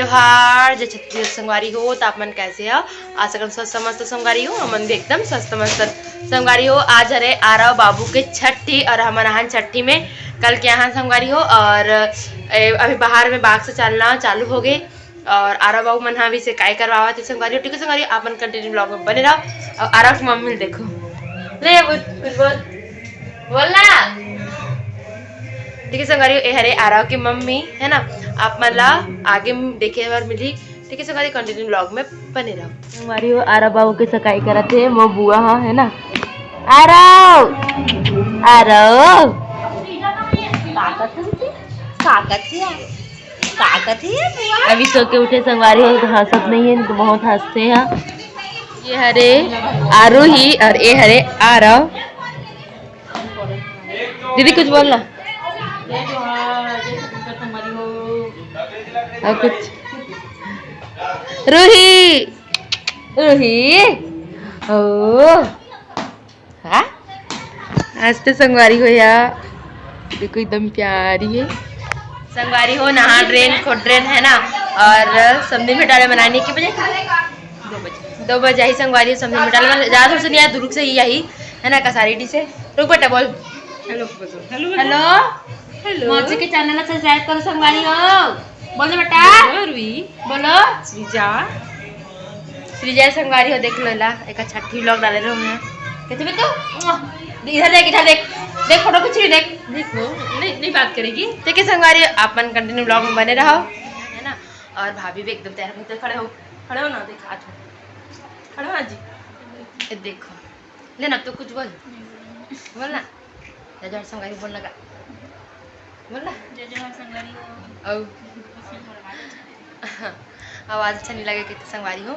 जोहार जय छत्तीसगढ़ संगवारी हो। तो आप मन कैसे हो? आज सकल स्वस्थ मस्त संगवारी हो। हमन भी एकदम स्वस्थ मस्त संगवारी हो। आज हरे आरव बाबू के छठी और हमन आहन छठी में कल के यहाँ संगवारी हो। और अभी बाहर में बाग से चलना चालू हो गए और आरव बाबू मन भी से काय करवावा थे संगवारी हो। ठीक है संगवारी, आप मन कंटिन्यू ब्लॉग में बने रहो। और आरव की मम्मी देखो ले कुछ बोलना। ठीक है संगवारी, ये हरे आरव की मम्मी है ना। आप मतलब आगे देखे बार मिली। ठीक है संगवारी, कंटिन्यू ब्लॉग में बने रहो। संगवारी हो आरव बाबू के सकाई करते मो बुआ है ना। आरव आरव अभी सो के उठे संगवारी हो। तो हंसत नहीं है तो बहुत हंसते हैं। ये हरे आरोही और ये हरे आरव। दीदी कुछ बोलना और कुछ। रूही रूही ओ हाँ हंसते संगवारी हो यार। देखो एकदम प्यारी है संगवारी हो। नहा ड्रेन खो ड्रेन है ना। और समझी में डाले बनाने के बजे 2 बजे आई संगवारी। समझी में डाले ज़्यादा दूर से नहीं आया, दूर से ही आई है ना। कसारी डी से रुक बेटा बोल हेलो हेलो हेलो हेलो। मौसी के चैनल को सब्सक्राइब करो संगवारी हो। बोलो बेटा रूही बोलो। श्रीजा संगवारी हो देख लो ला एक छठी व्लॉग डाले रहो मैं। कहते बेटा इधर देख देख फोटो खींच रही देख। देखो नहीं बात करेगी। ठीक है संगवारी, आप मन कंटिन्यू ब्लॉग में बने रहो है ना। और भाभी भी एकदम तैयार होते खड़े हो ना। देख आज खड़े हो जी। देखो लेना तो कुछ बोल ना। जय जोहार संगवारी बोल लगा बोलना। जय जोहार संगवारी हो। आवाज़ अच्छा नहीं लगे कि संगवारी हो।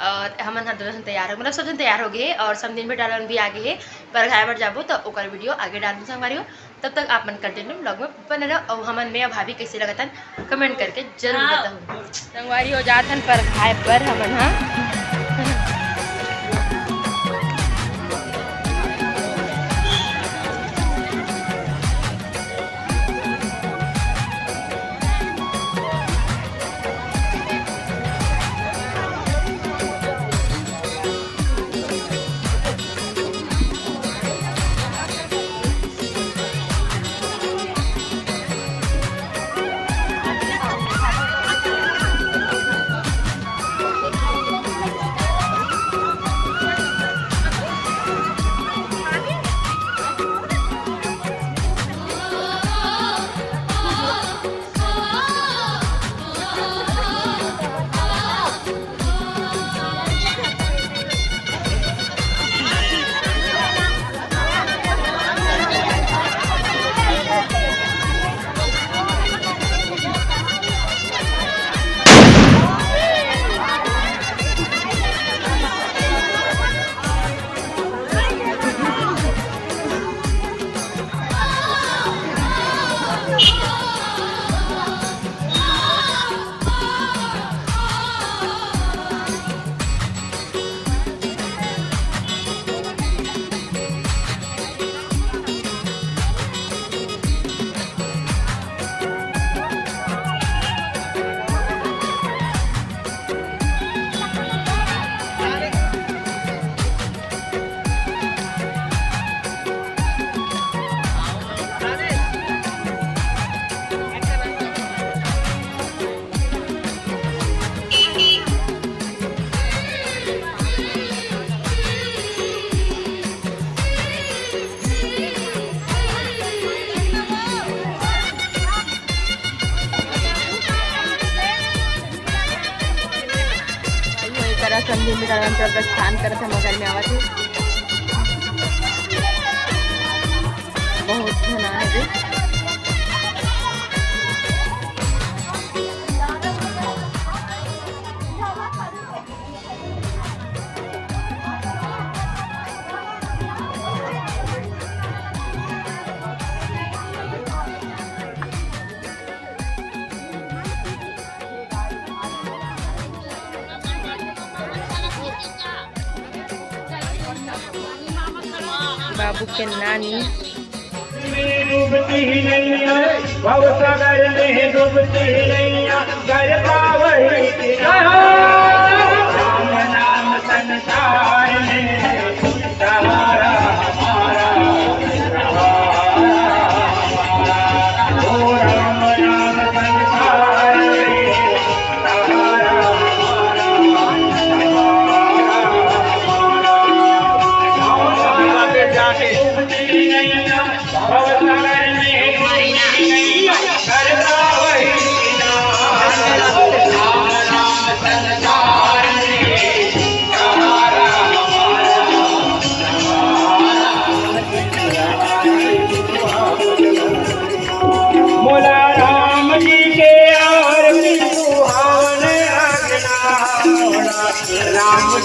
और हम दोनों तैयार हो मतलब सब जन तैयार हो गए और सब दिन में डालन भी आगे है। पर घर पर जाबो तो ओकर वीडियो आगे डाल दूँ संगवारी हो। तब तक आप मन कंटिन्यू ब्लॉग में बने रहो। और हमन में भाभी कैसे लगता कमेंट करके जरूर बताओ संगवारी हो। जाथन पर खाए पर हमन हाँ समझी में डालन तर प्रस्थान करत हम घर में आवत है। बहुत घना है बाबू के नानी डूबती नैया भव सागर में डूबती नैया घर पावही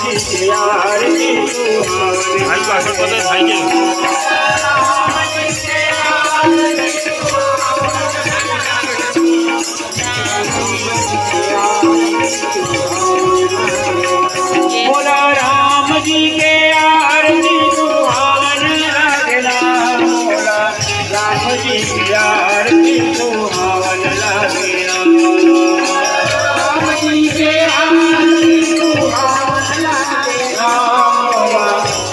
जी की आरती सुहावन भाई को आसन पता है भाई के बोला राम जी के आरती सुहावन लागला बोला राम जी की आरती सुहावन लागला राम जी के आरती सुहावन लागला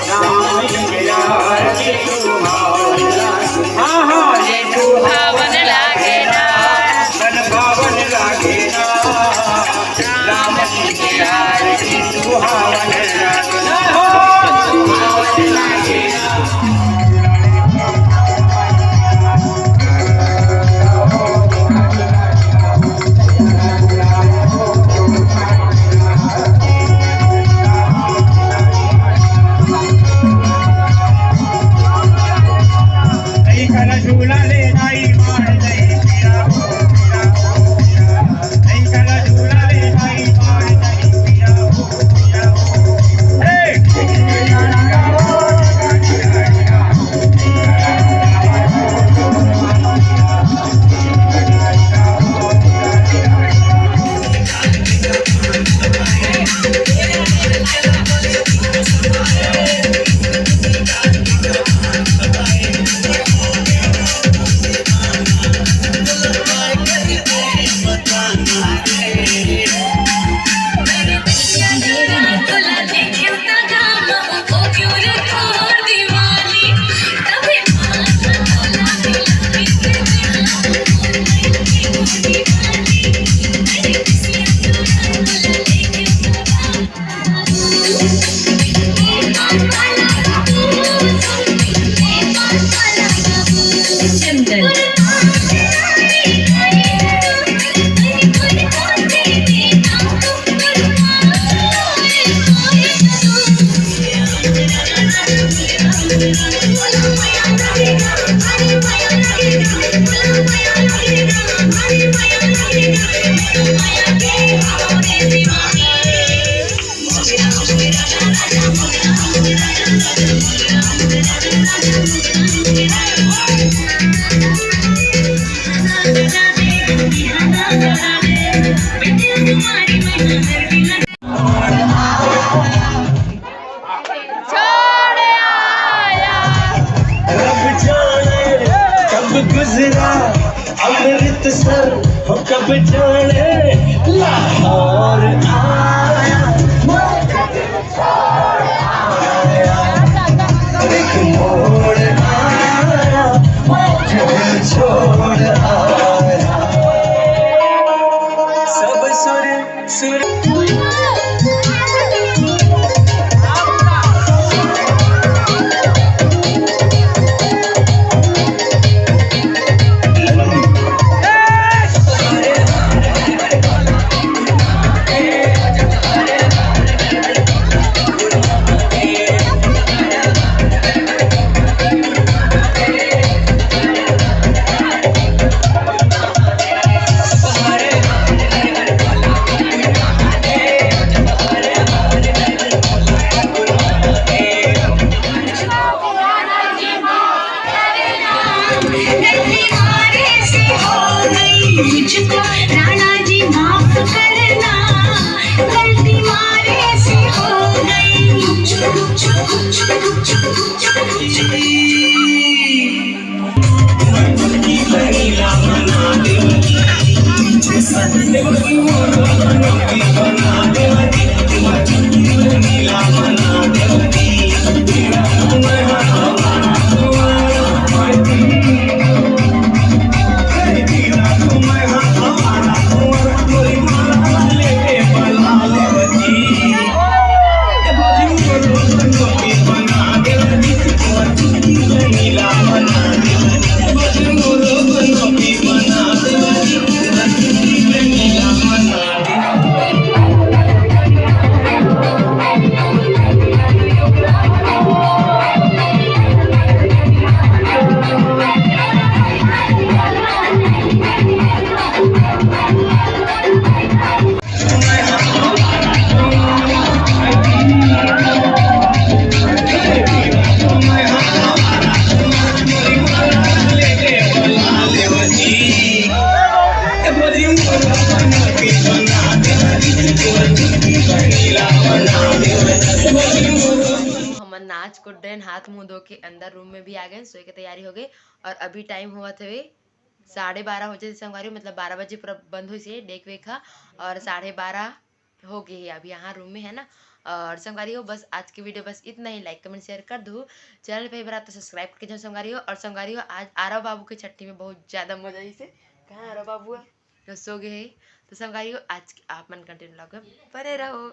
राम जी के आरती सुहावन लागला हाँ हाँ ये सुहावन लागेला मन भावन लागेला राम जी के आरती सुहावन लागेला सुहावन लागेला झूला ले नाई मार नहीं पिया नहीं कला झूला ले नाई मार नहीं पिया गुजरा अमृतसर हो कब जाने लाहौर आया एक मोड़ आया दिल छोड़ आया सब सुर सुर नाच कुड्डन हाथ मुंह धो के अंदर रूम में भी आ गए, सोए की तैयारी हो गई। और अभी टाइम हुआ थे 12:30 हो जाए संगवारी, मतलब 12 बजे पूरा बंद हुई से डेक वेखा, और 12:30 हो गई है अभी यहाँ रूम में है ना। और संगवारी हो बस आज की वीडियो बस इतना ही। लाइक कमेंट शेयर कर दो, चैनल पे बार तो सब्सक्राइब करके जाओ संगवारी हो। और संगवारी हो आज आरव बाबू की छट्टी में बहुत ज़्यादा मजा आई से। कहाँ आरव बाबू है तो सो गए है। तो संगवारी हो आज आप मन कंटिन्यू लगे परे रहो।